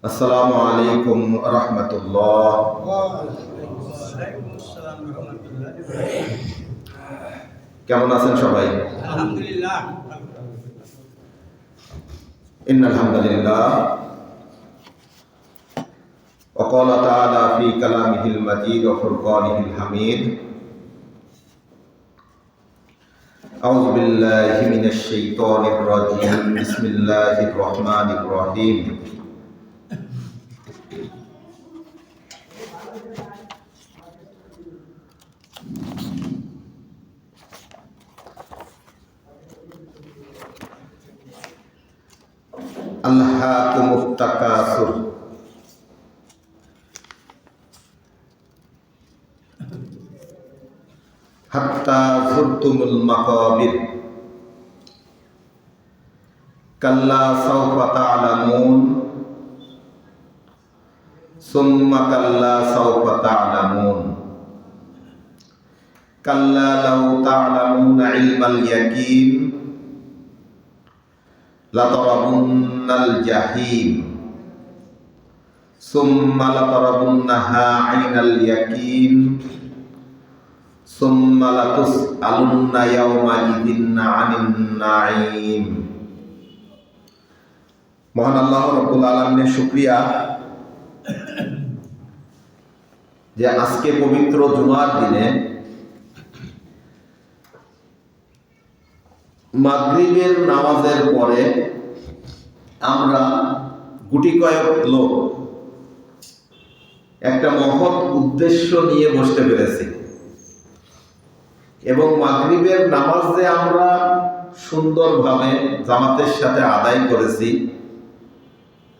আসসালামু আলাইকুম রহমতুল্লাহ। কেমন আছেন সবাই? আলহামদুলিল্লাহ। ইন্নাল হামদালিল্লাহ ওয়া ক্বালা তাআলা ফি কালামিহিল মাজিদ ওয়া ফুরকানিহিল হামিদ। আউযু বিল্লাহি মিনাশ শাইতানির রাজীম। বিসমিল্লাহির রহমানির রহিম। আলহাকুমুত তাকাসুর হাত্তা যুরতুমুল মাকাবির কাল্লা সাওফা তা'লামুন সুম্মা কাল্লা সাওফা তা'লামুন কাল্লা লাউ তা'লামুনা ইলমাল ইয়াকিন লাতারাবুন্নাল জাহিম সুম্মা লাতারাবুন্নাহা আইনাল ইয়াকিন সুম্মা লাতুসআলুন্না ইয়াওমাইযিন আনিন নাঈম। মহান আল্লাহ রাব্বুল আলামিনের শুকরিয়া যে আজকে পবিত্র জুমার দিনে মাগরিবের নামাজের পরে আমরা গুটি কয়েক লোক একটা মহৎ উদ্দেশ্য নিয়ে বসতে পেরেছি এবং মাগরিবের নামাজ যে আমরা সুন্দরভাবে জামাতের সাথে আদায় করেছি,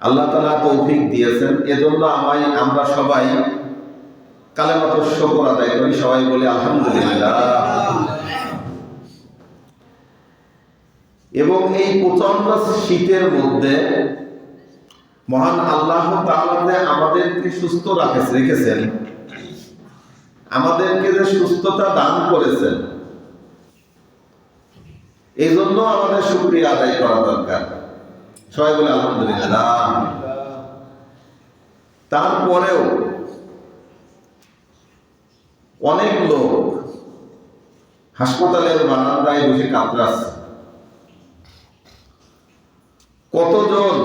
আল্লাহ তাআলা তৌফিক দিয়েছেন। এজন্য আমরা সবাই কালেমাতুশ শুকর আদায় করি, সবাই বলি আলহামদুলিল্লাহ। এবং এই প্রচন্ড শীতের মধ্যে মহান আল্লাহ তাআলা যে আমাদেরকে সুস্থ রেখেছেন, আমাদেরকে যে সুস্থতা দান করেছেন, এই জন্য আমাদের শুকরিয়া আদায় করা দরকার। সবাই বলে আলহামদুলিল্লাহ। তারপরেও অনেক লোক হাসপাতালের বারান্দায় বসে কাতরাচ্ছে। কতজন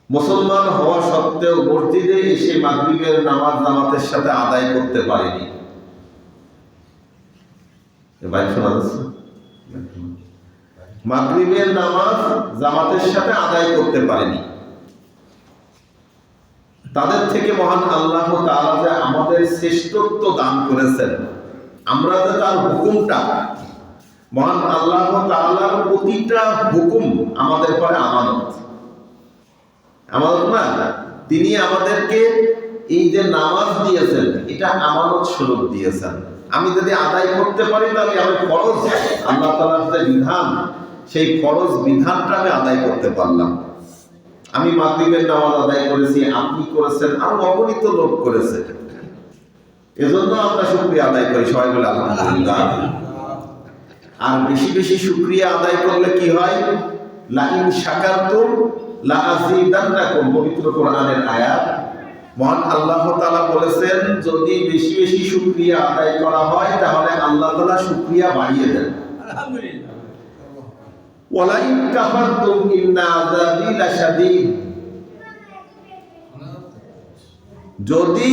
মুসলমান হওয়া সত্ত্বেও মসজিদে এসে মাগরিবের নামাজ জামাতের সাথে আদায় করতে পারেনি। মাগরিবের নামাজ জামাতের সাথে আদায় করতে পারেনি। তাদের থেকে মহান আল্লাহ তাআলা যে আমাদের শ্রেষ্ঠত্ব দান করেছেন, আমরা যে তার হুকুমটা, মহান আল্লাহ তাআলার প্রতিটা হুকুম আমাদের পরে আমানত না। তিনি আমাদেরকে এই যে নামাজ দিয়েছেন, এটা আমানত স্বরূপ দিয়েছেন। আমি যদি আদায় করতে পারি তাহলে আমি ফরজ, আল্লাহ তাআলার যে বিধান, সেই ফরজ বিধানটা আমি আদায় করতে পারলাম। আমি মাগরিবের নামাজ আদায় করেছি, আপনি করেছেন, আরো অগণিত লোক করেছে। এজন্য আমরা শুকরিয়া আদায় করি, সবাই বলে আলহামদুলিল্লাহ। আর বেশি বেশি শুকরিয়া আদায় করলে কি হয়? লা ইন শাকারতুম লা আযীদান্নাকুম, পবিত্র কোরআনের আয়াত। মহান আল্লাহ তাআলা বলেছেন, যদি বেশি বেশি শুকরিয়া আদায় করা হয় তাহলে আল্লাহ তাআলা শুকরিয়া বাড়িয়ে দেন। আলহামদুলিল্লাহ। ওয়ালা ইন কাফারতুম ইন্না আযাবি লাশাদীদ, যদি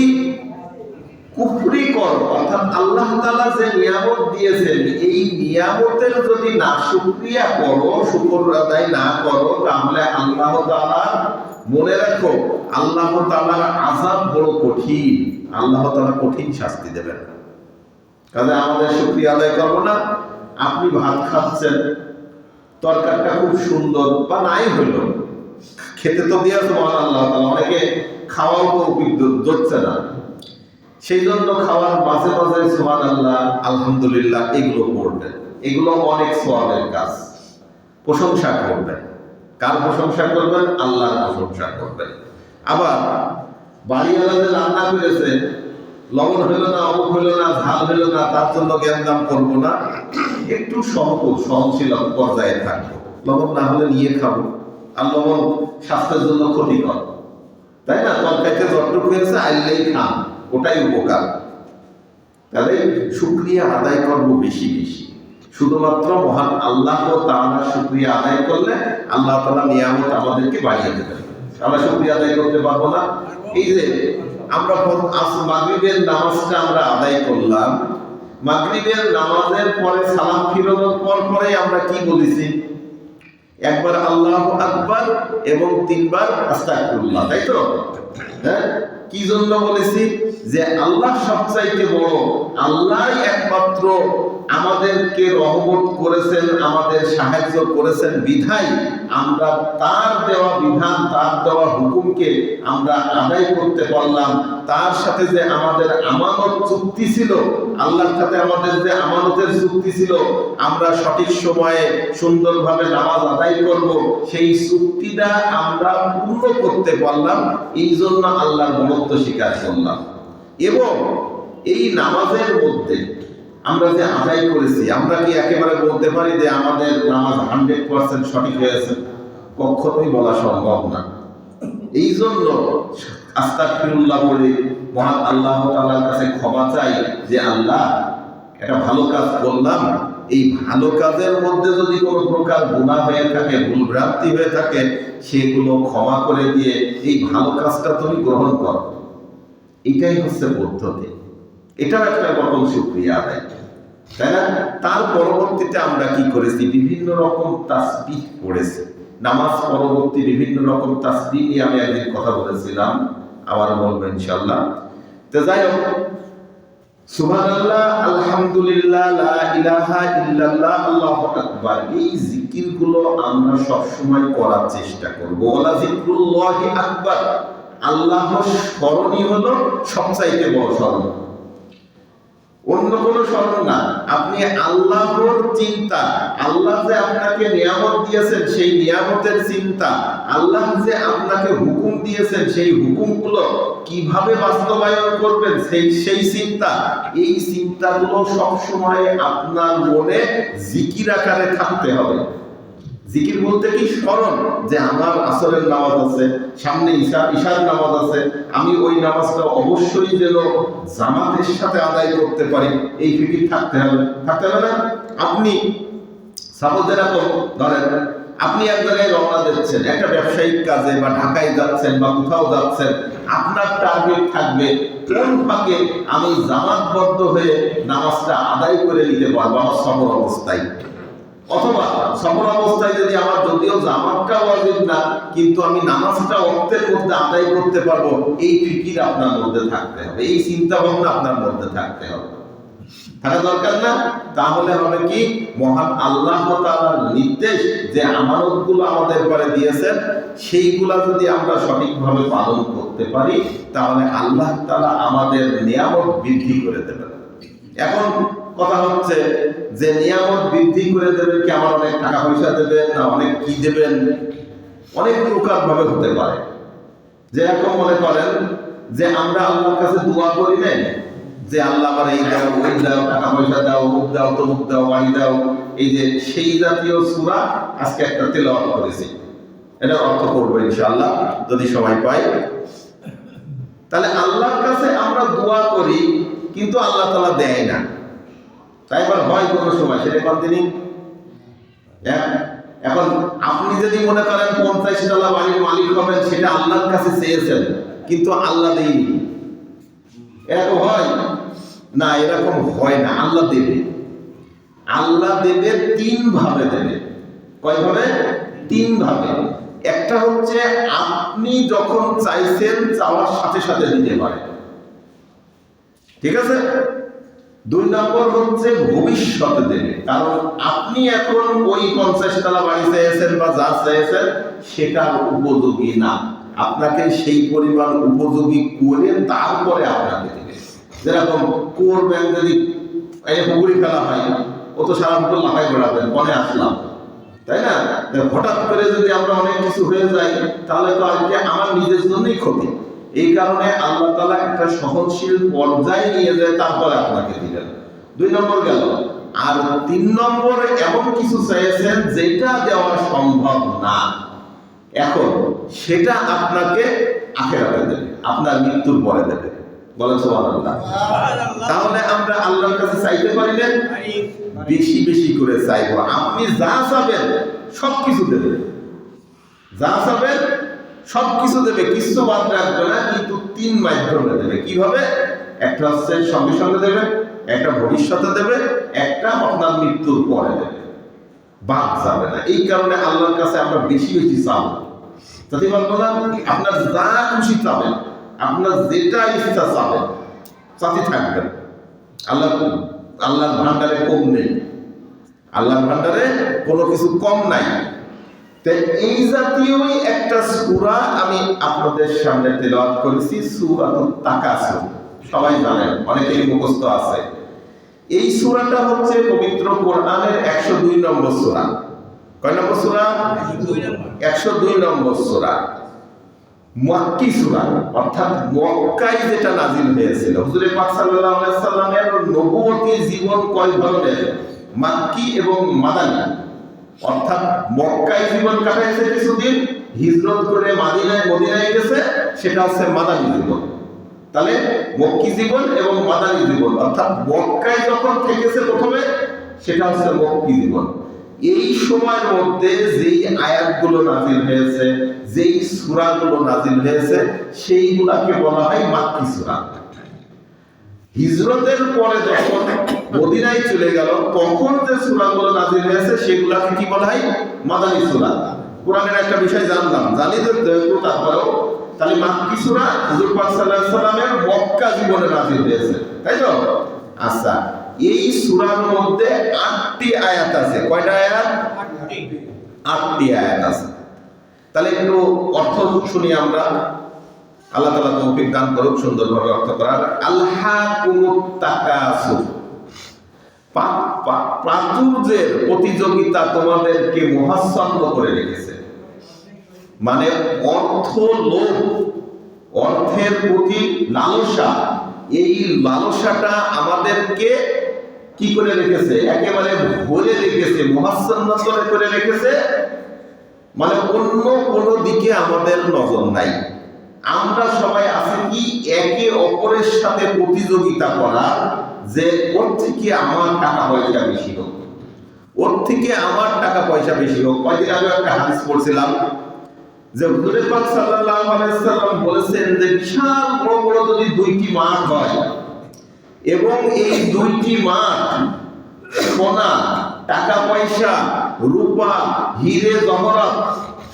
কুফরি করো, অর্থাৎ আল্লাহ তাআলা যে নিয়ামত দিয়েছেন, এই নিয়ামতের যদি না শুকরিয়া করো, শুকর আদায় না করো, তাহলে আল্লাহ তাআলা, মনে রাখো, আল্লাহ তাআলার আযাব বড় কঠিন। আল্লাহ তাআলা কঠিন শাস্তি দেবেন। কাজে আমাদের শুকরিয়া আদায় করব না। আপনি ভাত খাচ্ছেন, তরকারিটা খুব সুন্দর, বা নাই হইল, খেতে তো দিয়েছে মহান আল্লাহ তাআলা, অনেকে খাওয়াও তো ধরছে না, সেই জন্য খাওয়ার মাঝে মাঝে সুবহানাল্লাহ, আলহামদুলিল্লাহ এগুলো করবেন। এগুলো অনেক সওয়াবের কাজ। প্রশংসা করবেন। কার প্রশংসা করবেন? আল্লাহর প্রশংসা করবেন। আবার বাড়িওয়ালা যে রান্না করেছে, লবণ হইল না, অমুক হইল না, ঝাল হইল না, তার জন্য জ্ঞানদাম করবো না। একটু সহনশীল পর্যায়ে থাকবো। লবণ না হলে নিয়ে খাবো, আর লবণ স্বাস্থ্যের জন্য ক্ষতিকর, তাই না? তরকারিতে যতটুকু হয়েছে আইলেই খান, ওটাই উপকার। তাহলে শুকরিয়া আদায় করবো বেশি বেশি। শুধুমাত্র মহান আল্লাহ তাআলার শুকরিয়া আদায় করলে আল্লাহ তাআলা নিয়ামত আমাদেরকে বাড়িয়ে দেবেন। আমরা শুকরিয়া আদায় করতে পারবো না। এই যে আমরা মাগরিবের নামাজটা আমরা আদায় করলাম, মাগরিবের নামাজের পরে সালাম ফিরানোর পরে আমরা কি বলেছি? একবার আল্লাহু আকবার এবং 3 বার আস্তাগফিরুল্লাহ, তাই তো? হ্যাঁ, কি জন্য বলেছি? যে আল্লাহ সবচাইতে বড়, আল্লাহই একমাত্র আমাদেরকে রহমত করেছেন, আমাদের সাহায্য করেছেন বিধায় আমরা তার দেওয়া বিধান, তার দেওয়া হুকুমকে আমরা আদায় করতে পারলাম। তার সাথে যে আমাদের আমানত চুক্তি ছিল, আল্লাহর সাথে আমাদের যে আমানতের চুক্তি ছিল, আমরা সঠিক সময়ে সুন্দরভাবে নামাজ আদায় করব, সেই চুক্তিটা আমরা পূর্ণ করতে পারলাম। এই জন্য আল্লাহর মহত্ব স্বীকার করলাম। এবং এই নামাজের মধ্যে আমরা যে আদায় করেছি, আমরা কি একেবারে বলতে পারি যে আমাদের নামাজ 100% সঠিক হয়েছে? কখনোই বলা সম্ভব না। এই জন্য আস্তাগফিরুল্লাহ বলে মহান আল্লাহ তাআলার কাছে ক্ষমা চাই যে আল্লাহ, একটা ভালো কাজ করলাম, এই ভালো কাজের মধ্যে যদি কোনো প্রকার গুনাহ হয়ে থাকে, ভুল ভ্রান্তি হয়ে থাকে, সেগুলো ক্ষমা করে দিয়ে এই ভালো কাজটা তুমি গ্রহণ করো। এটাই হচ্ছে পদ্ধতি। এটাও একটা রকম শুকরিয়া আদায়, তাই না? তার পরবর্তীতে আমরা কি করেছি? বিভিন্ন রকম তাসবিহ পড়েছি। নামাজ পরবর্তী বিভিন্ন রকম তাসবিহ নিয়ে আমি একদিন কথা বলেছিলাম, আবার বলবো ইনশাআল্লাহ। তো যাই হোক, সুবহানাল্লাহ, আলহামদুলিল্লাহ, লা ইলাহা ইল্লাল্লাহ, আল্লাহু আকবার, এই জিকিরগুলো আমরা সব সময় করার চেষ্টা করব। ওয়ালা যিকরুল্লাহি আকবার, আল্লাহর স্মরণই হলো সবচাইতে বড় স্মরণ, অন্য কোনো স্মরণ না। আপনি আল্লাহর চিন্তা, আল্লাহ যে আপনাকে নিয়ামত দিয়েছেন সেই নিয়ামতের চিন্তা, আল্লাহ যে আপনাকে হুকুম দিয়েছেন সেই হুকুমগুলো কিভাবে বাস্তবায়ন করবেন সেই চিন্তা, এই চিন্তাগুলো সবসময় আপনার মনে জিকির আকারে থাকতে হবে। জিকির বলতে কি? স্মরণ, যে আমার আসরের নামাজ আছে, সামনে ঈশার নামাজ আছে, আমি ওই নামাজটা অবশ্যই যেন জামাতের সাথে আদায় করতে পারি, এই ফিকির থাকতে হবে। থাকতে হবে না? আপনি সাপোজ এরকম ধরেন, আপনি এক জায়গায় রওনা দিচ্ছেন একটা ব্যবসায়িক কাজে, বা ঢাকায় যাচ্ছেন বা কোথাও যাচ্ছেন, আপনার টার্গেট থাকবে কোন ফাঁকে আমি জামাতবদ্ধ হয়ে নামাজটা আদায় করে নিতে পারবো আমার সফর অবস্থায়। অথবা সফর অবস্থায় যদি আমার যদিও জামাতটা ওয়াজিব না, কিন্তু আমি নামাজটা ওয়াক্তের মধ্যে আদায় করতে পারবো, এই ফিকির আপনার মধ্যে থাকতে হবে, এই চিন্তা ভাবনা আপনার মধ্যে থাকতে হবে। থাকা দরকার না? তাহলে হবে কি? মহান আল্লাহ তাআলার নির্দেশ যে আমানতগুলো আমাদের পরে দিয়েছেন, সেইগুলা যদি আমরা সঠিকভাবে পালন করতে পারি, তাহলে আল্লাহ তাআলা আমাদের নিয়ামত বৃদ্ধি করে দেবেন। এখন কথা হচ্ছে যে নিয়ামত বৃদ্ধি করে দেবেন কি আমার অনেক টাকা পয়সা দেবেন, না অনেক কি দেবেন? অনেক প্রকার ভাবে হতে পারে। যেরকম মনে করেন যে আমরা আল্লাহর কাছে দোয়া করি না যে আল্লাহ আমার এই দাও, ওই দাও, টাকা পয়সা দাও, মুখ দাও, তমুক দাও, বাড়ি দাও, এই যে সেই জাতীয় সূরা আজকে একটা তেলাওয়াত করেছি, এটা অর্থ করবো ইনশাআল্লাহ যদি সময় পাই। তাহলে আল্লাহর কাছে আমরা দোয়া করি, কিন্তু আল্লাহ তাআলা দেয় না। তাই এবার হয় কোনো সময়, সেটা কতদিনই। এখন আপনি যদি মনে করেন 50 তলা বাড়ির মালিক হবেন, সেটা আল্লাহর কাছে চেয়েছেন, কিন্তু আল্লাহ দেয়নি, এরকম হয় না? এরকম হয় না। আল্লাহ দেবে, আল্লাহ দেবে 3 ভাবে দেবে। কয় ভাবে? 3 ভাবে। একটা হচ্ছে আপনি যখন চাইছেন চাওয়ার সাথে সাথে দিতে পারে, ঠিক আছে? 2 নম্বর হচ্ছে ভবিষ্যতে দেবে, কারণ আপনি এখন ওই 50 তলা বাড়ি চেয়েছেন বা যা চেয়েছেন সেটার উপযোগী না, আপনাকে সেই পরিমাণ উপযোগী করে তারপরে আপনাকে দেবে। যেরকম কোর ব্যাংক যদি পুকুরি ফেলা হয়, ও তো সারা পুকুর লাফাই বেড়াবেন, মনে আসলাম, তাই না? হঠাৎ করে যদি আমরা অনেক কিছু হয়ে যাই, তাহলে তো আজকে আমার নিজের জন্যই ক্ষতি। এই কারণে আল্লাহ তাআলা একটা সহনশীল পর্যায়ে নিয়ে যায়, তারপরে আপনাকে দিলেন। 2 নম্বর গেল। আর 3 নম্বরে এমন কিছু চাইছেন যেটা দেওয়া সম্ভব না, এখন সেটা আপনাকে আখেরাতে দেবে, আপনার মৃত্যুর পরে দেবে। বলেন সুবহানাল্লাহ। তাহলে আমরা আল্লাহর কাছে চাইতে পারি না? বেশি বেশি করে চাইবো। আপনি যা চাবেন সবকিছু দেবে, যা চাবেন সবকিছু দেবে, কিছু বাদ রাখবে না। কিন্তু তিন মাধ্যমে দেবে। কিভাবে? একটা হচ্ছে সঙ্গে সঙ্গে দেবে, একটা ভবিষ্যতে দেবে, একটা আপনার মৃত্যুর পরে দেবে, বাদ যাবে না। এই কারণে আল্লাহর কাছে আমরা বেশি বেশি চাবো। যদি বলবো না আপনার যা খুশি চাবেন, আপনার যেটা ইচ্ছা চাবেন, চাতে থাকবেন। আল্লাহর ভান্ডারে কম নেই, আল্লাহর ভান্ডারে কোনো কিছু কম নাই। তাই এই জাতীয়ই একটা সূরা আমি আপনাদের সামনে তেলাওয়াত করেছি, সূরাতুত তাকাসুর। সবাই জানেন, অনেকেরই মুখস্থ আছে। এই সূরাটা হচ্ছে পবিত্র কোরআনের 102 নম্বর সূরা। কয় নম্বর সূরা? 102 নম্বর সূরা। মক্কি সূরা, অর্থাৎ মক্কায় যেটা নাজিল হয়েছিল। হুজুর পাক সাল্লাল্লাহু আলাইহি সাল্লামের নবুয়তি জীবন কয় ধরনের? মক্কি এবং মাদানী। অর্থাৎ মক্কায় জীবন কাটাইছে কিছুদিন, হিজরত করে মদিনায় গেছে, সেটা হচ্ছে মাদানী জীবন। তাহলে মক্কি জীবন এবং মাদানী জীবন, অর্থাৎ মক্কায় যখন থেকেছে প্রথমে, সেটা হচ্ছে মক্কি জীবন। এই সময়ের মধ্যে যেই আয়াতগুলো নাজিল হয়েছে, যেই সূরাগুলো নাজিল হয়েছে, সেইগুলাকে বলা হয় মাক্কি সূরা। হিজরতের পরে যখন মদিনায় চলে গেল, তখন যে সূরাগুলো নাজিল হয়েছে সেগুলাকে কি বলা হয়? মাদানী সূরা। কোরআনের একটা বিষয় জানলাম, জানি তো তারপরেও, তাহলে মাক্কি সূরা হুজুর পাক সাল্লাল্লাহু আলাইহি সাল্লামের মক্কা জীবনে নাজিল হয়েছে, তাই তো? আচ্ছা, এই সূরার মধ্যে 8টি আয়াত আছে। কয়টা আয়াত? 8টি আয়াত আছে। তাহলে একটু অর্থ শুনি আমরা। আল্লাহ তাআলা তৌফিক দান করুক সুন্দরভাবে অর্থ করার। আলহাকুমুত তাকাসুর, প্রাচুর্যের প্রতিযোগিতা তোমাদেরকে মহাচ্ছন্ন করে রেখেছে। মানে অর্থ লোভ, অর্থের প্রতি লালসা, এই লালসাটা আমাদেরকে কি করে রেখেছে? একেবারে ভরে রেখেছে, মহাচ্ছন্ন করে রেখেছে। মানে অন্য কোনো দিকে আমাদের নজর নাই। আমরা সবাই আছি কি একে অপরের সাথে প্রতিযোগিতা করা, যে ওর থেকে আমার টাকা পয়সা বেশি হোক, ওর থেকে আমার টাকা পয়সা বেশি হোক। কয়েকদিন আগে একটা হাদিস পড়ছিলাম যে হুজুর পাক সাল্লাল্লাহু আলাইহি সাল্লাম বলেছেন যে বিশাল বড় বড় যদি 2টি মাঠ হয় এবং এই 2টি মাঠ সোনা, টাকা পয়সা, রূপা, হিরে জহরত,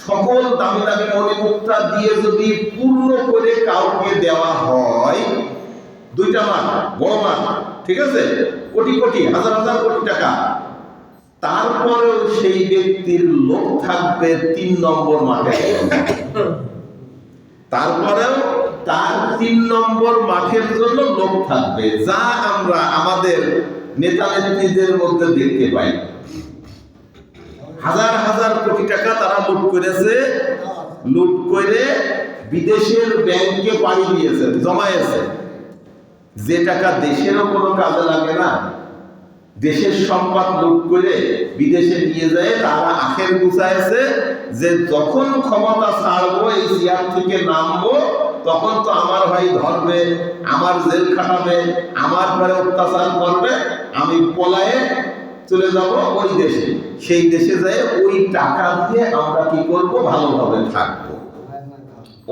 সকল দামি দামি মণিমুক্তা দিয়ে যদি পূর্ণ করে কাউকে দেওয়া হয়, 2টা মাঠ, বড় মাঠ, ঠিক আছে, কোটি কোটি, হাজার হাজার কোটি টাকা, তারপরেও সেই ব্যক্তির লোক থাকবে 3 নম্বর মাঠে। তারপরেও তার 3 নম্বর মাঠের জন্য লোক থাকবে। যা আমরা আমাদের নেতা নেত্রীদের মধ্যে দেখতে পাই। হাজার হাজার কোটি টাকা তারা লুট করেছে, লুট করে বিদেশের ব্যাংকে পাড়ি দিয়েছে, জমায়েছে। যে টাকা দেশেরও কোনো কাজে লাগে না, দেশের সম্পদ লুট করে বিদেশে নিয়ে যায়, তারা আখের গুছাইছে যে যখন ক্ষমতা ছাড়বো, এই চেয়ার থেকে নামবো, তখন তো আমার ভাই ধরবে, আমার জেল খাটাবে, আমার পরে অত্যাচার করবে, আমি পলায়ে চলে যাব ওই দেশে। সেই দেশে যায় ওই টাকা দিয়ে আমরা কি করব? ভালোভাবে থাকবো।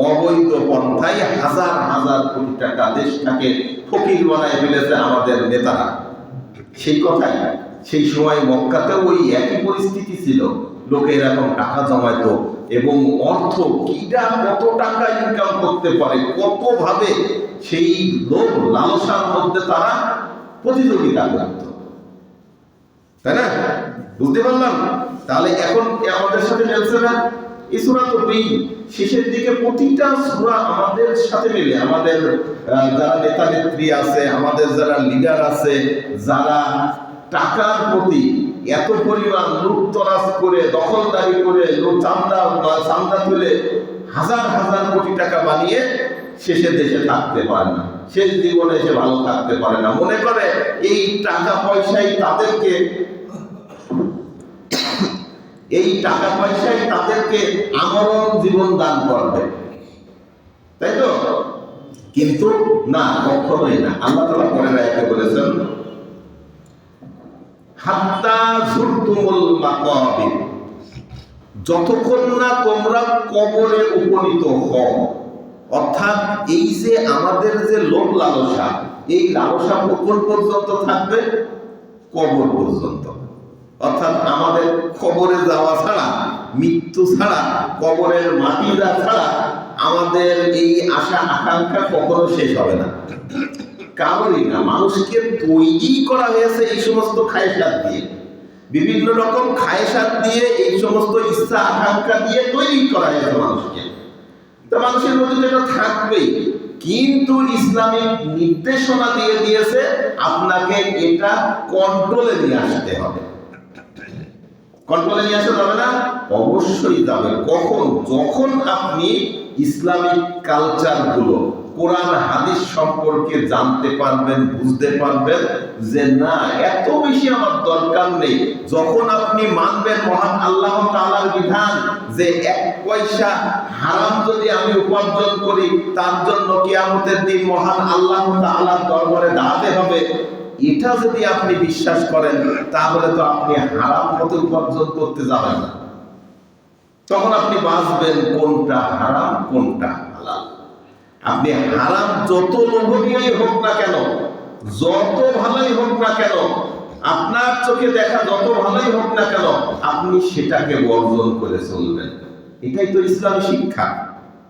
অবৈধ পন্থায় হাজার হাজার কোটি টাকা দেশটাকে ফকির বানায় ফেলেছে আমাদের নেতারা। সেই কথাই সেই সময় মক্কাতেও ওই একই পরিস্থিতি ছিল। লোকে এরকম টাকা জমাইতো এবং অর্থ কিটা কত টাকা ইনকাম করতে পারে, কত ভাবে সেই লোভ লালসার মধ্যে তারা প্রতিযোগিতা করত, তাই না? বুঝতে পারলাম? তাহলে এখন আমাদের সাথে মিলছে না? এই সূরা তো শেষের দিকে প্রতিটা সূরা আমাদের সাথে মিলে। আমাদের যারা নেতা নেত্রী আছে, আমাদের যারা লিডার আছে, যারা টাকার প্রতি এত পরিমাণ লুটতরাজ করে, দখলদারি করে, চান্দা তুলে হাজার হাজার কোটি টাকা বানিয়ে শেষে দেশে থাকতে পারে না, শেষ জীবনে সে ভালো থাকতে পারে না। মনে করে এই টাকা পয়সাই তাদেরকে এই টাকা পয়সায় তাদেরকে আমরণ জীবন দান করবে, তাই তো? কিন্তু না, কখনোই না। আল্লাহ তাআলা পরের আয়াতে বলেছেন হাত্তা যুরতুমুল মাকাবির, যতক্ষণ না তোমরা কবরে উপনীত হও। অর্থাৎ এই যে আমাদের যে লোভ লালসা, এই লালসা কখন পর্যন্ত থাকবে? কবর পর্যন্ত। অর্থাৎ আমাদের কবরে যাওয়া ছাড়া, মৃত্যু ছাড়া, কবরের মাটি দেওয়া ছাড়া আমাদের এই আশা আকাঙ্ক্ষা কখনো শেষ হবে না, কারোরই না। মানুষকে তৈরি করা হয়েছে এই সমস্ত খায়সাত দিয়ে, বিভিন্ন রকম খায়সাত দিয়ে, এই সমস্ত ইচ্ছা আকাঙ্ক্ষা দিয়ে তৈরি করা হয়েছে মানুষকে। তো মানুষের মধ্যে যেটা থাকবেই, কিন্তু ইসলামিক নির্দেশনা দিয়ে দিয়েছে আপনাকে এটা কন্ট্রোলে নিয়ে আসতে হবে। কন্ট্রোলে নিয়ে আসা যাবে না? অবশ্যই যাবে। কখন? যখন আপনি ইসলামিক কালচার গুলো, কোরআন হাদিস সম্পর্কে জানতে পারবেন, বুঝতে পারবেন যে না, এত বেশি আমার দরকার নেই। যখন আপনি মানবেন মহান আল্লাহ তাআলার বিধান যে এক পয়সা হারাম যদি আমি উপার্জন করি তার জন্য কিয়ামতের দিন মহান আল্লাহ তাআলার দরবারে দাঁড়াতে হবে, এটা যদি আপনি বিশ্বাস করেন তাহলে তো আপনি হারাম পথে উপার্জন করতে যাবেন না। তখন আপনি বাঁচবেন কোনটা হারাম কোনটা হালাল। আপনি হারাম যত লোভনীয়ই হোক না কেন, যত ভালোই হোক না কেন, আপনার চোখে দেখা যত ভালোই হোক না কেন, আপনি সেটাকে বর্জন করে চলবেন। এটাই তো ইসলামী শিক্ষা।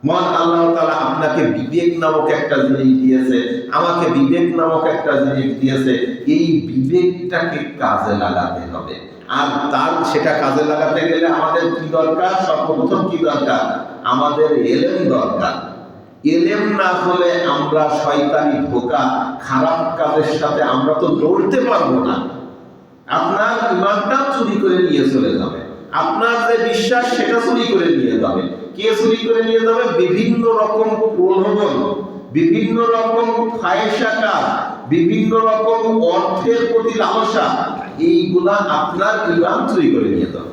মহান আল্লাহ তাআলা আপনাকে বিবেক নামক একটা জিনিস দিয়েছে, আমাকে বিবেক নামক একটা জিনিস দিয়েছে। এই বিবেকটাকে কাজে লাগাতে হবে। আর তার সেটা কাজে লাগাতে গেলে আমাদের কি দরকার? সর্বপ্রথম কি দরকার? আমাদের এলেম দরকার। এলেম না হলে আমরা শয়তানি ধোঁকা, খারাপ কাজের সাথে আমরা তো লড়তে পারবো না। আপনার ইমানটা চুরি করে নিয়ে চলে যাবে, আপনার যে বিশ্বাস সেটা চুরি করে নিয়ে যাবে। কে চুরি করে নিয়ে যাবে? বিভিন্ন রকম প্রলোভন, বিভিন্ন রকম ফায়সা কাজ, বিভিন্ন রকম অর্থের প্রতি লালসা, এইগুলা আপনার ইমান চুরি করে নিয়ে যাবে,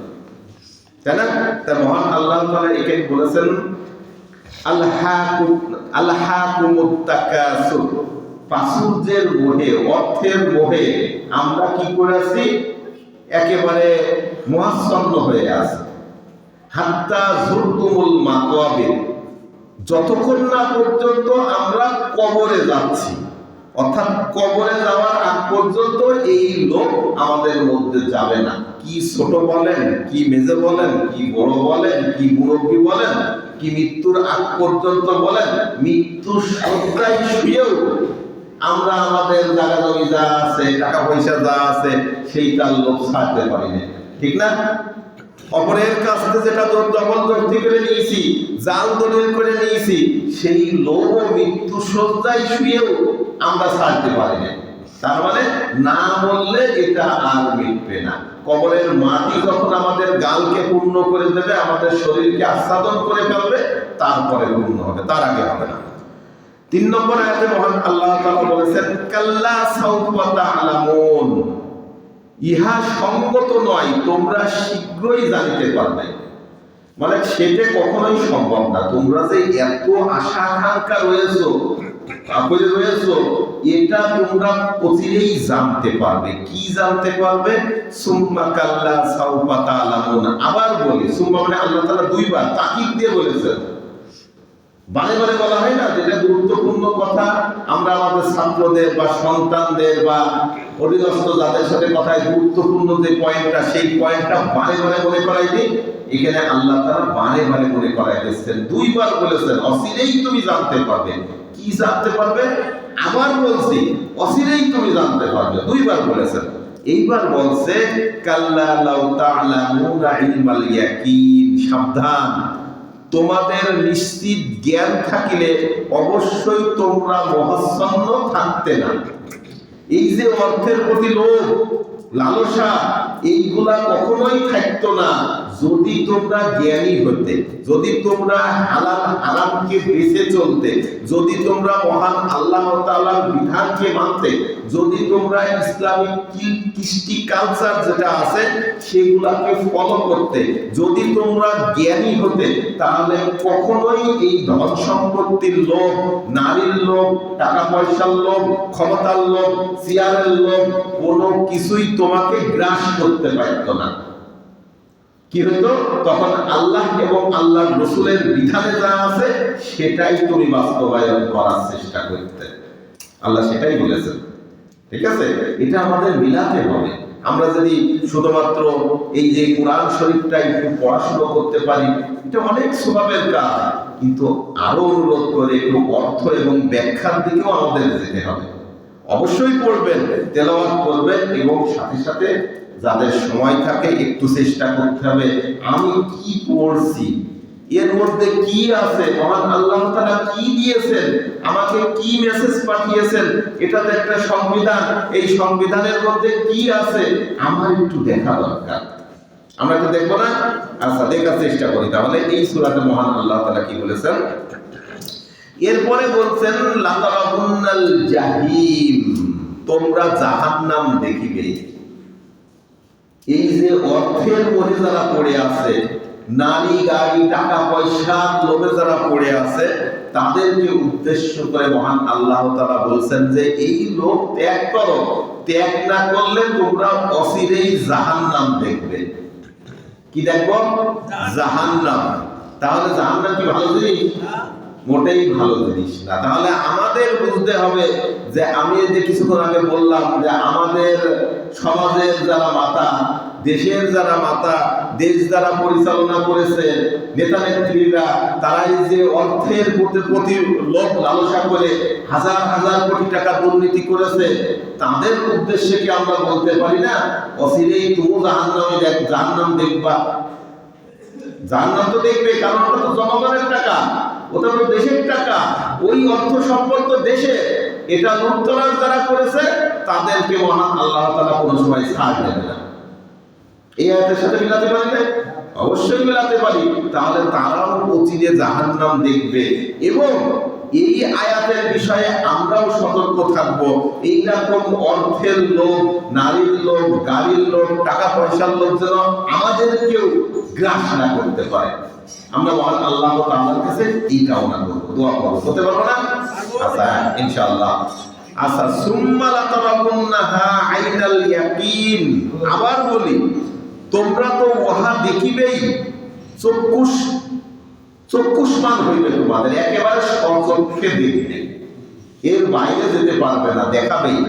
তাই না? তাই মহান আল্লাহ তাআলা এখানে বলেছেন আলহাকুমুত তাকাসুর, প্রাচুর্যের মোহে, অর্থের মোহে আমরা কি করেছি? একেবারে মোহাচ্ছন্ন হয়ে আছি। হাত্তা যুরতুমুল মাকাবির, যতক্ষণ না পর্যন্ত আমরা কবরে যাচ্ছি, অর্থাৎ কবরে যাওয়ার আগ পর্যন্ত এই লোক আমাদের মধ্যে যাবে না। কি ছোট বলেন, কি মেজে বলেন, কি বড় বলেন, কি মুরব্বী বলেন, কি মৃত্যুর আগ পর্যন্ত বলেন, মৃত্যু শয্যায় শুয়েও আমরা আমাদের জায়গা জমি যা আছে, টাকা পয়সা যা আছে, সেইটার লোভ ছাড়তে পারি না, ঠিক না? অপরের কাছ থেকে যেটা জবরদস্তি করে নিয়েছি, জাল দলিল করে নিয়েছি, সেই লোভ মৃত্যু শয্যায় শুয়েও আমরা ছাড়তে পারি না। তার মানে না বললে এটা আর মিটবে না। কবরের মাটি যখন আমাদের গালকে পূর্ণ করে দেবে, আমাদের শরীরকে আচ্ছাদন করে ফেলবে, তারপরে পূর্ণ হবে, তার আগে হবে না। 3 নম্বর আয়াতে মহান আল্লাহ তাআলা বলেছেন কাল্লা সাউফা তা'লামুন, ইহা সঙ্গত নয়, তোমরা শীঘ্রই জানিতে পারবে। মানে সেটা কখনোই সম্ভব না। তোমরা যে এত আশা আকাঙ্ক্ষা রয়েছো, এটা তোমরা অচিরেই জানতে পারবে। কি জানতে পারবে? সুম্মা কাল্লা সাউফা তা'লামুন। আবার বলি, সুম্মা মানে আল্লাহ তাআলা দুইবার তাকিদ দিয়ে বলেছেন। বারে বারে বলা হয় না, যেটা গুরুত্বপূর্ণ কথা আমরা আমাদের ছাত্রদের বা সন্তানদের বা অধীনস্থ যাদের সাথে কথায় গুরুত্বপূর্ণ যে পয়েন্টটা, সেই পয়েন্টটা বারে বারে মনে করাই দিই। এখানে আল্লাহ তাআলা বারে বারে মনে করাই দিচ্ছেন, দুইবার বলেছেন অচিরেই তুমি জানতে পারবে। কি জানতে পারবে? আবার বলছি অচিরেই তুমি জানতে পারবে, দুইবার বলেছেন। এইবার বলছে কাল্লা লাউ তা'লামুনা ইলমাল ইয়াকিন, সাবধান, তোমাদের নিশ্চিত জ্ঞান থাকিলে অবশ্যই তোমরা মোহাচ্ছন্ন থাকতে না। এই যে অর্থের প্রতি লোভ, লালসা, এইগুলা কখনোই থাকতো না যদি তোমরা জ্ঞানী হতে, যদি তোমরা হালাল হারামকে বেঁচে চলতে, যদি তোমরা মহান আল্লাহ তাআলার বিধানকে মানতে, যদি তোমরা ইসলামিক কৃষ্টি কালচার যেটা আছে সেগুলাকে ফলো করতে, যদি তোমরা জ্ঞানী হতে, তাহলে কখনোই এই ধন সম্পত্তির লোভ, নারীর লোভ, টাকা পয়সার লোভ, ক্ষমতার লোভ, চেয়ারের লোভ কোনো কিছুই তোমাকে গ্রাস করতে পারত না। কি হতো? তখন আল্লাহ এবং আল্লাহর রাসূলের বিধানে যা আছে সেটাই তুমি বাস্তবায়ন করার চেষ্টা করতে। আল্লাহ সেটাই বলেছেন। ঠিক আছে, এটা আমাদের মিলাতে হবে। আমরা যদি শুধুমাত্র এই যে কোরআন শরীফটা একটু পড়াশোনা করতে পারি, এটা অনেক সওয়াবের কাজ, কিন্তু আরো অনুরোধ করে একটু অর্থ এবং ব্যাখ্যার দিকেও আমাদের যেতে হবে। অবশ্যই পড়বেন, তেলাওয়াত করবেন, এবং সাথে সাথে যাদের সময় থাকে একটু চেষ্টা করতে হবে আমি কি পড়ছি, এর মধ্যে কি আছে, মহান আল্লাহ তাআলা কি দিয়েছেন, আমাকে কি মেসেজ পাঠিয়েছেন, এটা তো একটা সংবিধান, এই সংবিধানের মধ্যে কি আছে আমার একটু দেখা দরকার। আমরা তো দেখবো না? আচ্ছা, দেখার চেষ্টা করি তাহলে এই সূরাতে মহান আল্লাহ তাআলা কি বলেছেন। এরপরে বলছেন লাতারাবুন্নাল জাহিম, তোমরা জাহান্নাম দেখিবে। এই যে অর্থের মধ্যে যারা পড়ে আছে, নারী গাড়ি টাকা পয়সার লোভে যারা পড়ে আছে, তাদেরকে উদ্দেশ্য করে মহান আল্লাহ তাআলা বলছেন যে এই লোভ ত্যাগ করো, ত্যাগ না করলে তোমরা অচিরেই জাহান্নাম দেখবে। কি দেখবো? জাহান্নাম। তাহলে জাহান্নাম কি ভালো জিনিস? মোটেই ভালো জিনিস না। তাহলে আমাদের বুঝতে হবে যে আমি যে কিছুক্ষণ আগে বললাম যে আমাদের সমাজের যারা মাতা, দেশের যারা মাতা, দেশ যারা পরিচালনা করেছে, নেতা নেত্রীরা, তারাই যে অর্থের প্রতি লোভ লালসা করে হাজার হাজার কোটি টাকা দুর্নীতি করেছে, তাদের উদ্দেশ্যে কি আমরা বলতে পারি না অচিরেই তুমি জাহান্নাম দেখবা? জাহান্নাম তো দেখবে, কারণ ওটা তো জনগণের টাকা, ওটা তো দেশের টাকা, ওই অর্থ সম্পদ তো দেশে। এটা লুটতরাজ যারা করেছে তাদেরকে মহান আল্লাহ তাআলা কোনো সময় ছাড় দেবে না। এই আয়াতের সাথে মিলাতে পারি না? অবশ্যই মিলাতে পারি। তাহলে তারাও অচিরে জাহান্নাম দেখবে, এবং এই আয়াতের বিষয়ে আমরাও সতর্ক থাকবো। এইরকম অর্থের লোভ, নারীর লোভ, গাড়ির লোভ, টাকা পয়সার লোভ যেন আমাদেরকেও গ্রাস না করতে পারে। আমরা মহান আল্লাহ তাআলার কাছে এই কামনা করব, দোয়া করব। হতে পারবো না? আচ্ছা, ইনশাআল্লাহ। আচ্ছা, সুম্মা লাতারাবুন্নাহা আইনাল ইয়াকিন। আবার বলি, তোমরা তো উহা দেখিবেই, চক্ষুষ্মান হইবে, তোমাদের একেবারে স্বচক্ষে দেখবে, এর বাইরে যেতে পারবে না, দেখাবেই।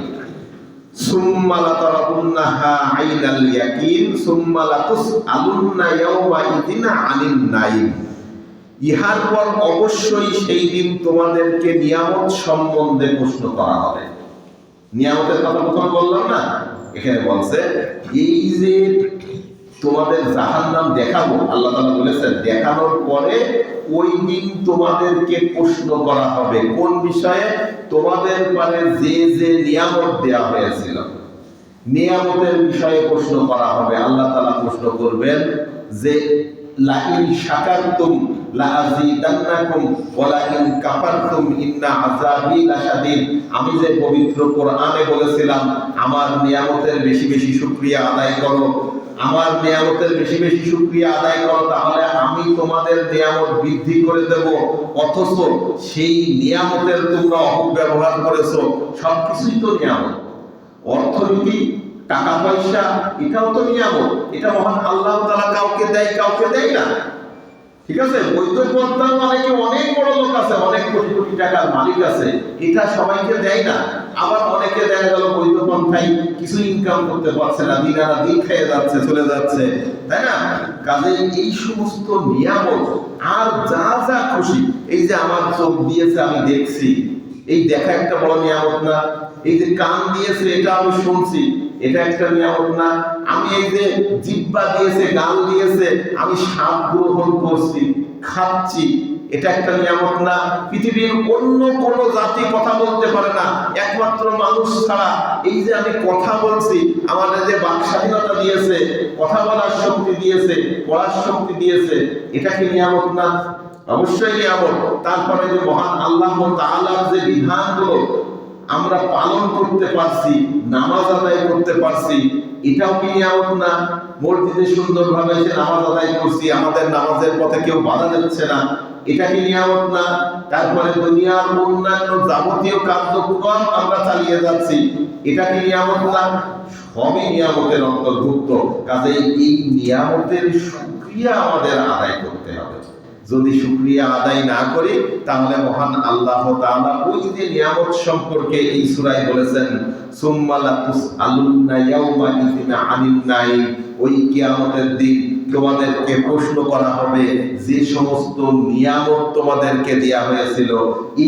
সুম্মা লাতারাবুন্নাহা আইনাল ইয়াকিন সুম্মা লাতুসআলুন্না ইয়াওমাইযিন আনিন নাঈম। ইহার পর অবশ্যই সেই দিন তোমাদেরকে নিয়ামত সম্বন্ধে প্রশ্ন করা হবে। নিয়ামতের কথা প্রথম বললাম না, এখানে বলছে এই যে তোমাদের জাহান্নাম দেখাবো, আল্লাহ তাআলা বলেছেন দেখানোর পরে ওই দিন তোমাদেরকে প্রশ্ন করা হবে। কোন বিষয়ে? তোমাদের পরে যে যে নিয়ামত দেওয়া হয়েছিল, নিয়ামতের বিষয়ে প্রশ্ন করা হবে। আল্লাহ তাআলা প্রশ্ন করবেন যে লাইন শাকারতুম লাযীদান্নাকুম ওয়া লাইন কাফারতুম ইন্না আযাবি লাশাদীদ। আমি যে পবিত্র কোরআনে বলেছিলাম আমার নিয়ামতের বেশি বেশি শুকরিয়া আদায় করো, আমার নিয়ামতের বেশি বেশি শুকরিয়া আদায় করো, তাহলে আমি তোমাদের নিয়ামত বৃদ্ধি করে দেব। অথচ সেই নিয়ামতের তোমরা অপব্যবহার করেছো। সবকিছুই তো নিয়ামত। অর্থনীতি, টাকা পয়সা, এটাও তো নিয়ামত। এটা মহান আল্লাহ তাআলা কাউকে দেয়, কাউকে দেয় না। ঠিক আছে, বৈদ্যপন্থাও অনেক বড় লোক আছে, অনেক কোটি কোটি টাকার মালিক আছে, এটা সবাইকে দেয় না। আবার অনেকে দেখা গেল বৈদ্যপন্থায় কিছু ইনকাম করতে পারছে না, দিনারা দিন খেয়ে যাচ্ছে, চলে যাচ্ছে, তাই না? কাজে এই সমস্ত নিয়ামত আর যা যা খুশি, এই যে আমার চোখ দিয়েছে আমি দেখছি, এই দেখা একটা বড় নিয়ামত না? এই যে কান দিয়েছে এটা আমি শুনছি, এটা একটা নিয়ামত না? আমি এই যে জিহ্বা দিয়েছে, গাল দিয়েছে, আমি স্বাদ গ্রহণ করছি, খাচ্ছি, এটা একটা নিয়ামত না? পৃথিবীর অন্য কোন জাতি কথা বলতে পারে না, একমাত্র মানুষ ছাড়া। এই যে আমি কথা বলছি, আমাদের যে বাক স্বাধীনতা দিয়েছে, কথা বলার শক্তি দিয়েছে, পড়ার শক্তি দিয়েছে, এটা কি নিয়ামত না? অবশ্যই নিয়ামত। তারপরে যে মহান আল্লাহ তাআলার যে বিধানগুলো আমরা পালন করতে পারছি, নামাজ আদায় করতে পারছি, এটাও কি নিয়ামত না? মসজিদে সুন্দরভাবে এসে নামাজ আদায় করছি, আমাদের নামাজের পথে কেউ বাধা দিচ্ছে না, এটা কি নিয়ামত না? তারপরে দুনিয়ার অন্যান্য যাবতীয় কার্যক্রম আমরা চালিয়ে যাচ্ছি, এটা কি নিয়ামত না? সবই নিয়ামতের অন্তর্ভুক্ত। কাজেই এই নিয়ামতের শুকরিয়া আমাদের আদায় করতে হবে। যদি শুকরিয়া আদায় না করি, তাহলে মহান আল্লাহ তাআলা ওই যে নিয়ামত সম্পর্কে এই সূরায় বলেছেন, সুম্মা লাতুসআলুন্না ইয়াওমা ইযিন আনিন নাঈম, ওই কিয়ামতের দিন তোমাদেরকে প্রশ্ন করা হবে যে সমস্ত নিয়ামত তোমাদেরকে দেয়া হয়েছিল,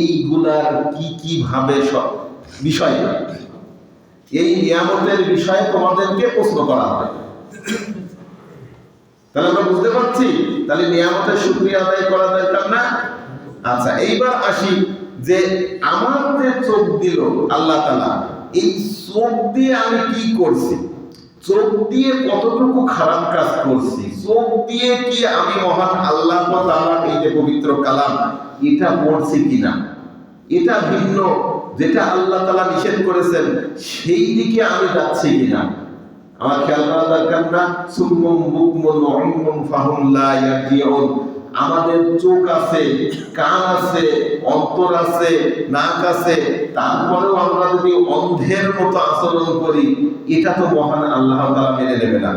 এইগুলার কি কি ভাবে বিষয়, এই নিয়ামতের বিষয়ে তোমাদেরকে প্রশ্ন করা হবে। তাহলে আমরা বুঝতে পারছি, তাহলে নিয়ামতের শুকরিয়া আদায় করা দরকার না? আচ্ছা, এইবার আসি যে আমার যে চোখ দিল আল্লাহ তাআলা, এই চোখ দিয়ে আমি কি করছি, চোখ দিয়ে কতটুকু খারাপ কাজ করছি, চোখ দিয়ে কি আমি মহান আল্লাহ তাআলার এই যে পবিত্র কালাম এটা পড়ছি কিনা, এটা ভিন্ন যেটা আল্লাহ তাআলা নিষেধ করেছেন সেই দিকে আমি যাচ্ছি কিনা, আমার খেয়াল করা দরকার না? সুম্মুম বুকমুন উম্মুন ফাহুম লা ইয়ারজিউন, আমাদের চোখ আছে, কান আছে, অন্তর আছে, নাক আছে, তারপরেও আমরা যদি অন্ধের মতো আচরণ করি, এটা তো মহান আল্লাহ তাআলা মেনে নেবে না।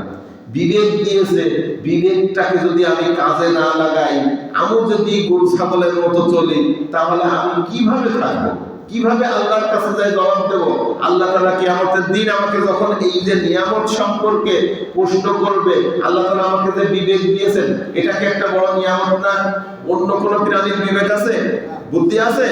বিবেক দিয়েছে, বিবেকটাকে যদি আমি কাজে না লাগাই, আমি যদি গরু ছাগলের মতো চলি, তাহলে আমি কিভাবে থাকবো, কিভাবে আল্লাহর কাছে যাই জবাব দেব? আল্লাহ তাআলা কিয়ামতের দিন আমাকে যখন এই যে নিয়ামত সম্পর্কে প্রশ্ন করবে, আল্লাহ তাআলা আমাকে যে বিবেক দিয়েছেন, এটাকে একটা বড় নিয়ামত না? অন্য কোন প্রাণীর বিবেক আছে, বুদ্ধি আছে?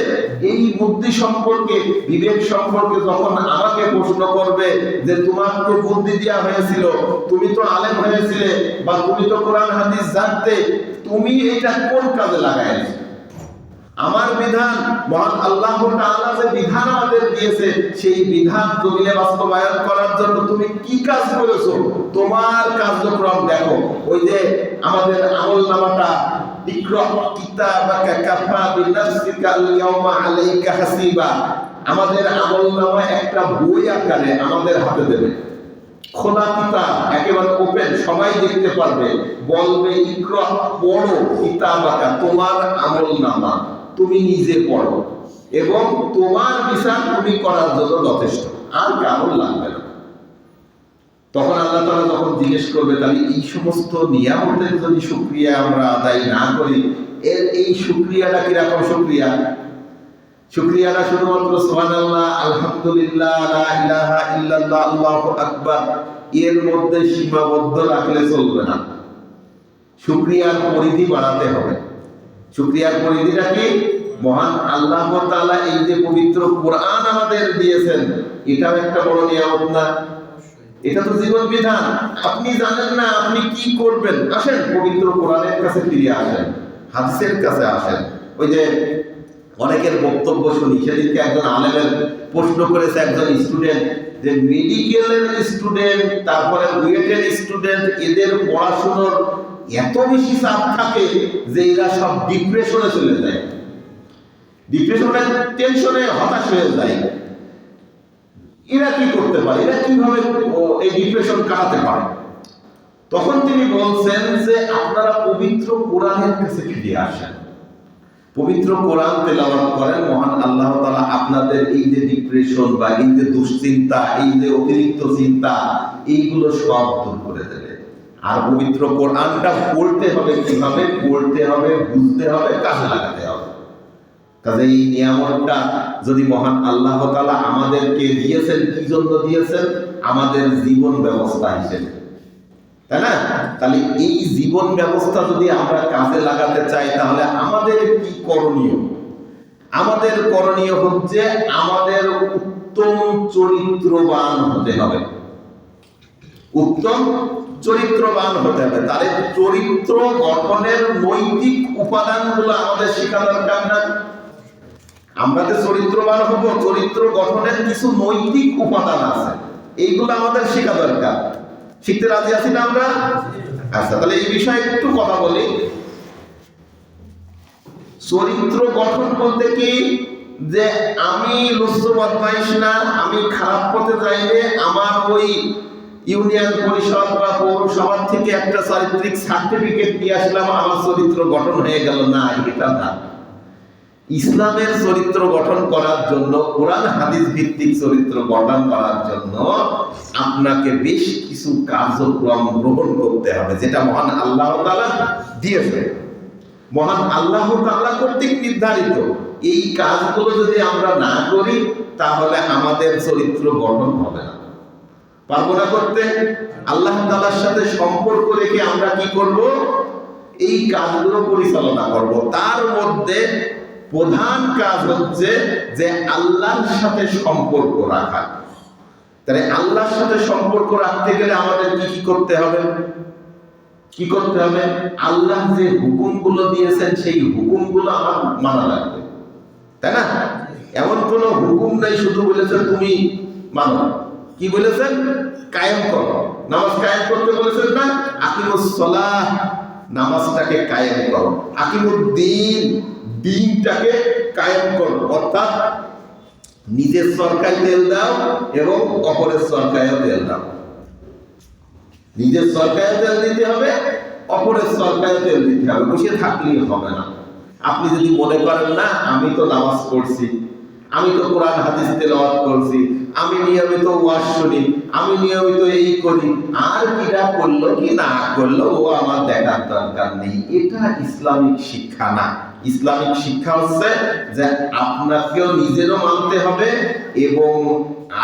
এই বুদ্ধি সম্পর্কে, বিবেক সম্পর্কে যখন আমাকে প্রশ্ন করবে যে তোমাকে বুদ্ধি দেওয়া হয়েছিল, তুমি তো আলেম হয়েছিলে, বা তুমি তো কোরআন হাদিস জানতে, তুমি এটা কোন কাজে লাগাইছো? আমার বিধান, মহান আল্লাহ তাআলা যে বিধান আমাদের দিয়েছে, সেই বিধান জমিনে বাস্তবায়ন করার জন্য তুমি কি কাজ করেছো? তোমার কার্যক্রম দেখো। ওই যে আমাদের আমলনামাটা, ইকরা কিতাবাকা কাফা বিনাফসিকা আল-ইয়াওমা আলাইকা হাসিবা, আমাদের আমলনামা একটা বই আকারে আমাদের হাতে দেবে, খোলা কিতাব, একেবারে ওপেন, সবাই দেখতে পারবে, বলবে ইকরা, পড়ো, কিতাবাকা, তোমার আমলনামা তুমি নিজে পড়ো, এবং তোমার বিচার তুমি করার জন্য যথেষ্ট, আর কারণ লাগবে না। তখন আল্লাহ তাআলা যখন জিজ্ঞেস করবে, তাহলে এই সমস্ত নিয়ামতের যদি শুকরিয়া আমরা আদায় না করি, এই শুকরিয়াটা কিরকম শুকরিয়া? শুকরিয়াটা শুধুমাত্র সুবহানাল্লাহ, আলহামদুলিল্লাহ, লা ইলাহা ইল্লাল্লাহ, আল্লাহু আকবার, এর মধ্যে সীমাবদ্ধ রাখলে চলবে না। শুকরিয়ার পরিধি বাড়াতে হবে। শুকরিয়ার পরিধিটা কি? মহান আল্লাহ তাআলা এই যে পবিত্র কোরআন আমাদের দিয়েছেন, এটাও একটা বড় নিয়ামত না? এটা তো জীবন বিধান। আপনি জানেন না আপনি কি করবেন, আসেন পবিত্র কোরআনের কাছে ফিরে আসেন, হাদিসের কাছে আসেন। ওই যে অনেকের বক্তব্য শুনি, সেদিনকে একজন আলেমের প্রশ্ন করেছে একজন স্টুডেন্ট, যে মেডিকেলের স্টুডেন্ট, তারপরে বুয়েটের স্টুডেন্ট, এদের পড়াশোনার এত বেশি চাপ থাকে যে এরা সব ডিপ্রেশনে চলে যায়, ডিপ্রেশনে, টেনশনে হতাশ হয়ে যায়। এরা কি করতে পারে, এরা কিভাবে এই ডিপ্রেশন কাটাতে পারে? তখন তিনি বলছেন যে আপনারা পবিত্র কোরআনের কাছে ফিরে আসেন, পবিত্র কোরআন তেলাওয়াত করেন, মহান আল্লাহ তাআলা আপনাদের এই যে ডিপ্রেশন বা এই যে দুশ্চিন্তা, এই যে অতিরিক্ত চিন্তা, এইগুলো সব দূর করে দেবে। আর পবিত্র কোরআনটা পড়তে হবে, কিভাবে পড়তে হবে, বুঝতে হবে, কাজে লাগাতে হবে। কাজে এই নিয়ামতটা যদি মহান আল্লাহ তাআলা আমাদেরকে দিয়েছেন, কি জন্য দিয়েছেন? আমাদের জীবন ব্যবস্থা হিসেবে, তাই না? তাহলে এই জীবন ব্যবস্থা যদি আমরা কাজে লাগাতে চাই, তাহলে আমাদের কি করণীয়? আমাদের করণীয় হচ্ছে আমাদের উত্তম চরিত্রবান হতে হবে। উত্তম চরিত্রবান হতে হবে। তাহলে চরিত্র গঠনের নৈতিক উপাদানগুলো আমাদের শেখা দরকার না? আমরা যে চরিত্রবান হব, চরিত্র গঠনের কিছু নৈতিক উপাদান আছে, এইগুলো আমাদের শেখা দরকার। শিখতে রাজি আছি না আমরা? আচ্ছা, তাহলে এই বিষয়ে একটু কথা বলি। চরিত্র গঠন বলতে কি, যে আমি লুচ্ছ বদমাইশ না, আমি খারাপ পথে যাইলে আমার ওই ইউনিয়ন পরিষদ বা পৌরসভা থেকে একটা চারিত্রিক সার্টিফিকেট নিয়ে আসলাম, আমার চরিত্র গঠন হয়ে গেল, না, এটা না। ইসলামের চরিত্র গঠন করার জন্য, কোরআন হাদিস ভিত্তিক চরিত্র গঠন করার জন্য আপনাকে বেশ কিছু কার্যক্রম গ্রহণ করতে হবে, যেটা মহান আল্লাহ তাআলা দিয়েছে, মহান আল্লাহ তাআলা কর্তৃক নির্ধারিত। এই কাজগুলো যদি আমরা না করি, তাহলে আমাদের চরিত্র গঠন হবে না। পারবো না করতে। আল্লাহ তাআলার সাথে সম্পর্ক রেখে আমরা কি করব? এই কাজগুলো পরিচালনা করব। তার মধ্যে প্রধান কাজ হচ্ছে যে আল্লাহর সাথে সম্পর্ক রাখা। তাহলে আল্লাহর সাথে সম্পর্ক রাখতে গেলে আমাদের কি কি করতে হবে? কি করতে হবে? আল্লাহ যে হুকুমগুলো দিয়েছেন, সেই হুকুমগুলো আমার মানা লাগবে, তাই না? এমন কোন হুকুম নাই শুধু বলেছেন তুমি মানো। কি বলেছেন? কায়েম করো, নামাজ কায়েম করতে বলেছেন না? আকিমুস সালাহ, নামাজটাকে কায়েম করো। আকিমুদ্দিন, দিনটাকে কায়েম করো, অর্থাৎ নিজের সরকায় তেল দাও এবং অপরের সরকায়ও তেল দাও। নিজের সরকারে তেল দিতে হবে, অপরের সরকারে তেল দিতে হবে। বসে থাকলেই হবে না। আপনি যদি মনে করেন না, আমি তো নামাজ পড়ছি, আমি তো কোরআন হাদিস তেলাওয়াত করছি, আমি নিয়মিত ওয়াজ শুনি, আমি নিয়মিত এই করি, আর কিটা করলো কি না করলো ও আমার দেখার দরকার নেই, এটা ইসলামিক শিক্ষা না। ইসলামিক শিক্ষা হচ্ছে যে আপনাকেও নিজেরও মানতে হবে এবং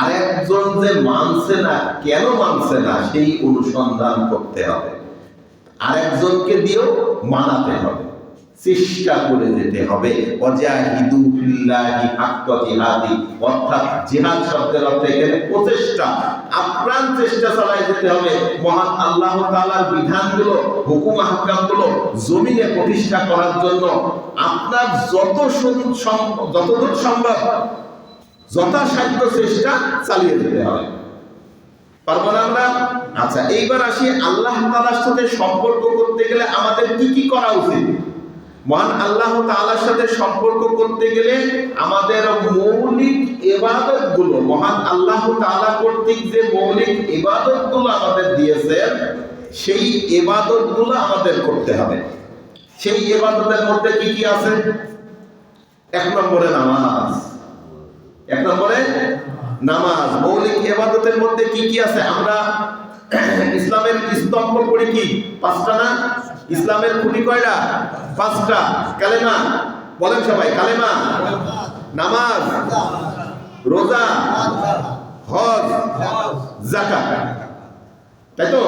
আরেকজন যে মানছে না, কেন মানছে না, সেই অনুসন্ধান করতে হবে। আরেকজনকে দিয়েও মানাতে হবে, চেষ্টা করে যেতে হবে। ওয়াজাহিদু ফিল্লাহি হাক্কা জিহাদি, অর্থাৎ জিহাদ শব্দের অর্থ এখানে প্রচেষ্টা, আপ্রাণ চেষ্টা চালায় যেতে হবে মহান আল্লাহ তাআলার বিধানগুলো, হুকুম আহকামগুলো জমিনে প্রতিষ্ঠা করার জন্য আপনার যতদূর সম্ভব যথাসাধ্য চেষ্টা চালিয়ে যেতে হবে। পারবো না আমরা? আচ্ছা, এইবার আসি আল্লাহ তাআলার সাথে সম্পর্ক করতে গেলে আমাদের কি কি করা উচিত। মহান আল্লাহ তাআলার সাথে সম্পর্ক করতে গেলে আমাদের মৌলিক ইবাদতগুলো, মহান আল্লাহ তাআলা কর্তৃক যে মৌলিক ইবাদতগুলো আমাদের দিয়েছেন, সেই ইবাদতগুলো আমাদের করতে হবে। সেই ইবাদতের মধ্যে কি কি আছে? এক নম্বরে নামাজ। এক নম্বরে নামাজ। মৌলিক ইবাদতের মধ্যে কি কি আছে? আমরা ইসলামের স্তম্ভ পড়ি কি? 5টা না? ইসলামের খুঁটি কয়টা? 5টা। কালেমা বলেন সবাই, কালেমা, নামাজ, রোজা, হজ, যাকাত, তাই তো?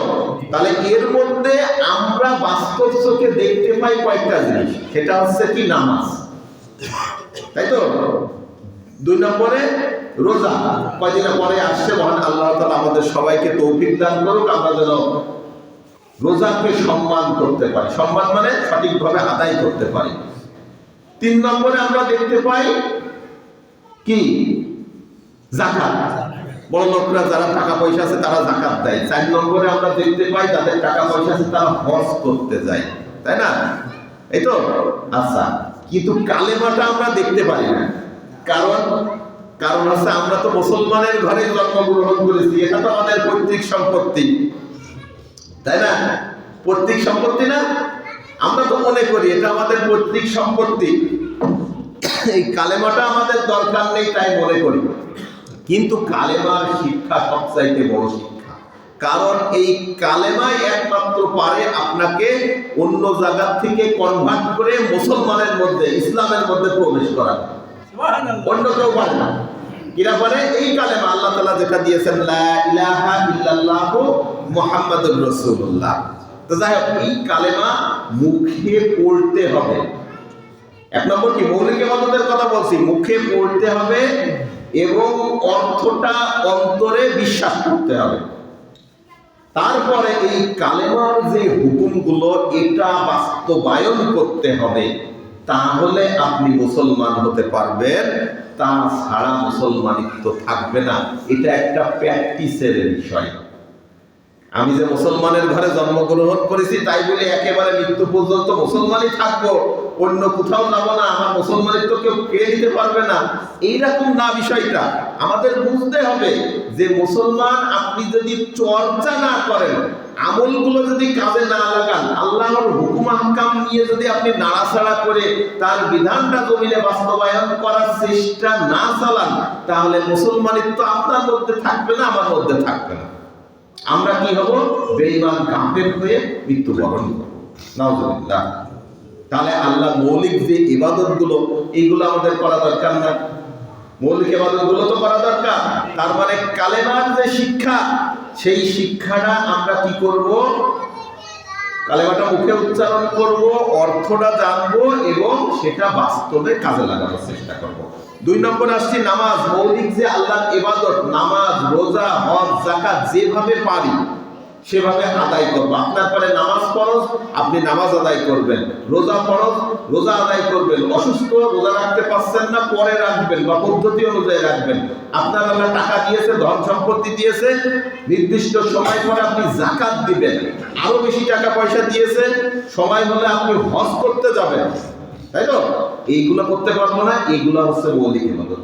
তাহলে এর মধ্যে আমরা বাস্তব চোখে দেখতে পাই কয়েকটা জিনিস, সেটা হচ্ছে কি? নামাজ, তাই তো? 2 নম্বরে রোজা। কয়দিন পরে আসছে, মহান আল্লাহ তাআলা আমাদের সবাইকে তৌফিক দান করুক, আমরা যেন রোজাকে সম্মান করতে পারি, সম্মান মানে সঠিকভাবে আদায় করতে পারি। 3 নম্বরে আমরা দেখতে পাই কি? যাকাত। বড় লোকরা যারা টাকা পয়সা আছে তারা যাকাত দেয়। 4 নম্বরে আমরা দেখতে পাই যাদের টাকা পয়সা আছে তারা হজ করতে যায়, তাই না? এই তো। আচ্ছা, কিন্তু কালেমাটা আমরা দেখতে পারি না। কারণ হচ্ছে আমরা তো মুসলমানের ঘরে জন্মগ্রহণ করেছি, এটা তো আমাদের পৈতৃক সম্পত্তি, তাই না? পৈতৃক সম্পত্তি না? আমরা তো মনে করি এটা আমাদের পৈতৃক সম্পত্তি, এই কালেমাটা আমাদের দরকার নেই তাই মনে করি। কিন্তু কালেমার শিক্ষা সবচাইতে বড় শিক্ষা, কারণ এই কালেমাই একমাত্র পারে আপনাকে অন্য জায়গা থেকে কনভার্ট করে মুসলমানের মধ্যে, ইসলামের মধ্যে প্রবেশ করা। অন্য কেউ পারে না। কিরা পারে? এই কালেমা আল্লাহ তাআলা যেটা দিয়েছেন, লা ইলাহা ইল্লাল্লাহু মুহাম্মাদুর রাসূলুল্লাহ। তো যাই হোক, এই কালেমা মুখে পড়তে হবে। 1 নম্বর কি? মৌলিক ইবাদতের কথা বলছি, মুখে পড়তে হবে এবং অর্থটা অন্তরে বিশ্বাস করতে হবে। তারপরে এই কালেমার যে হুকুমগুলো এটা বাস্তবায়ন করতে হবে, তাহলে আপনি মুসলমান হতে পারবেন, তা ছাড়া মুসলমানিত্ব থাকবে না। এটা একটা প্র্যাকটিসের বিষয়। আমি যে মুসলমানের ঘরে জন্মগ্রহণ করেছি তাই বলে একেবারে মৃত্যু পর্যন্ত মুসলমানই থাকবো, অন্য কোথাও যাবো না, আমার মুসলমানিত্ব কেউ কেড়ে নিতে পারবে না, এইরকম না বিষয়টা। আমাদের বুঝতে হবে যে মুসলমান আপনি যদি চর্চা না করেন, আমলগুলো যদি কাজে না লাগান, আল্লাহর হুকুম আহকাম নিয়ে যদি আপনি নাড়াচাড়া করে তার বিধানটা জমিনে বাস্তবায়ন করার চেষ্টা না চালান, তাহলে মুসলমানিত্ব আপনার মধ্যে থাকবে না, আমার মধ্যে থাকবে না। আমরা কি হব? বেঈমান কাফের হয়ে মৃত্যুবরণ করব। নাউজুবিল্লাহ। তাহলে আল্লাহ মৌলিক যে ইবাদতগুলো, এইগুলো আমাদের করা দরকার না? মৌলিক ইবাদতগুলো তো করা দরকার। তার মানে কালেমার যে শিক্ষা, সেই শিক্ষাটা আমরা কি করব? কালেমাটা মুখে উচ্চারণ করব, অর্থটা জানবো এবং সেটা বাস্তবে কাজে লাগানোর চেষ্টা করব। 2 নম্বর আসছে নামাজ। মৌলিক যে আল্লাহর ইবাদত, নামাজ, রোজা, হজ, যাকাত যেভাবে পারি সেভাবে আদায় করব। আপনার পরে নামাজ ফরজ, আপনি নামাজ আদায় করবেন। রোজা ফরজ, রোজা আদায় করবেন। অসুস্থ, রোজা রাখতে পারছেন না, পরে রাখবেন বা পদ্ধতি অনুযায়ী রাখবেন। আপনার আল্লাহ টাকা দিয়েছে, ধন সম্পত্তি দিয়েছে, নির্দিষ্ট সময় পরে আপনি যাকাত দিবেন। আরো বেশি টাকা পয়সা দিয়েছে, সময় হলে আপনি হজ করতে যাবেন, তাই তো? এইগুলো করতে পারবো না, এইগুলো হচ্ছে মৌলিক ইবাদত।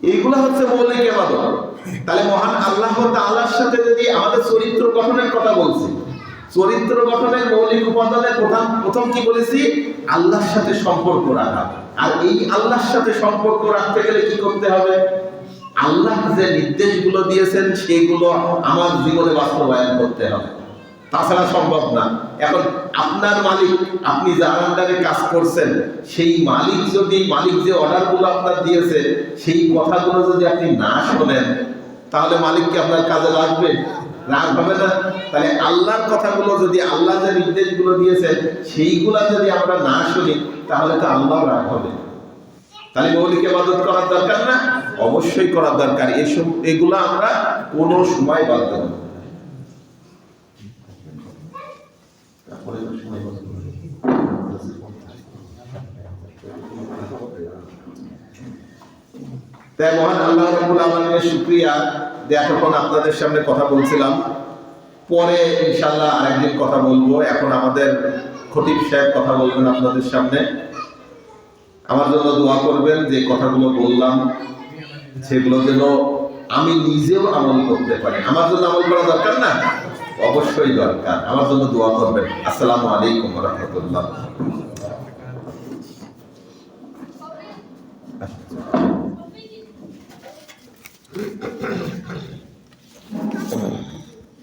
এইগুলো হচ্ছে মৌলিক ইবাদত। তাহলে মহান আল্লাহ তাআলার সাথে যদি আমাদের চরিত্র গঠনের কথা বলছি, চরিত্র গঠনের মৌলিক উপাদানের প্রথম কি বলেছি? আল্লাহর সাথে সম্পর্ক রাখা। আর এই আল্লাহর সাথে সম্পর্ক রাখতে গেলে কি করতে হবে? আল্লাহ যে নির্দেশগুলো দিয়েছেন সেগুলো আমার জীবনে বাস্তবায়ন করতে হবে, তাছাড়া সম্ভব না। এখন আপনার মালিক, আপনি যার আন্ডারে কাজ করছেন, সেই মালিক যে অর্ডারগুলো আপনার দিয়েছে, সেই কথাগুলো যদি আপনি না শোনেন, তাহলে মালিক কি আপনার কাজে লাগবে? রাগ হবে না? তাহলে আল্লাহর কথাগুলো যদি, আল্লাহ যে নির্দেশগুলো দিয়েছেন সেইগুলা যদি আমরা না শুনি, তাহলে তো আল্লাহ রাগ হবে। তাহলে মৌলিক ইবাদত করার দরকার না? অবশ্যই করার দরকার। এগুলো আমরা কোনো সময় বাদ দেব না। তাই মহান আল্লাহ রাব্বুল আলামিনের শুকরিয়া যে এতক্ষণ আপনাদের সামনে কথা বলছিলাম। পরে ইনশাআল্লাহ আরেকদিন কথা বলবো। এখন আমাদের খতিব সাহেব কথা বলবেন আপনাদের সামনে। আমার জন্য দোয়া করবেন, যে কথাগুলো বললাম সেগুলো যেন আমি নিজেও আমল করতে পারি। আমার জন্য আমল করা দরকার না? অবশ্যই দরকার। আমার জন্য দোয়া করবেন। আসসালামু আলাইকুম ওয়া রাহমাতুল্লাহ।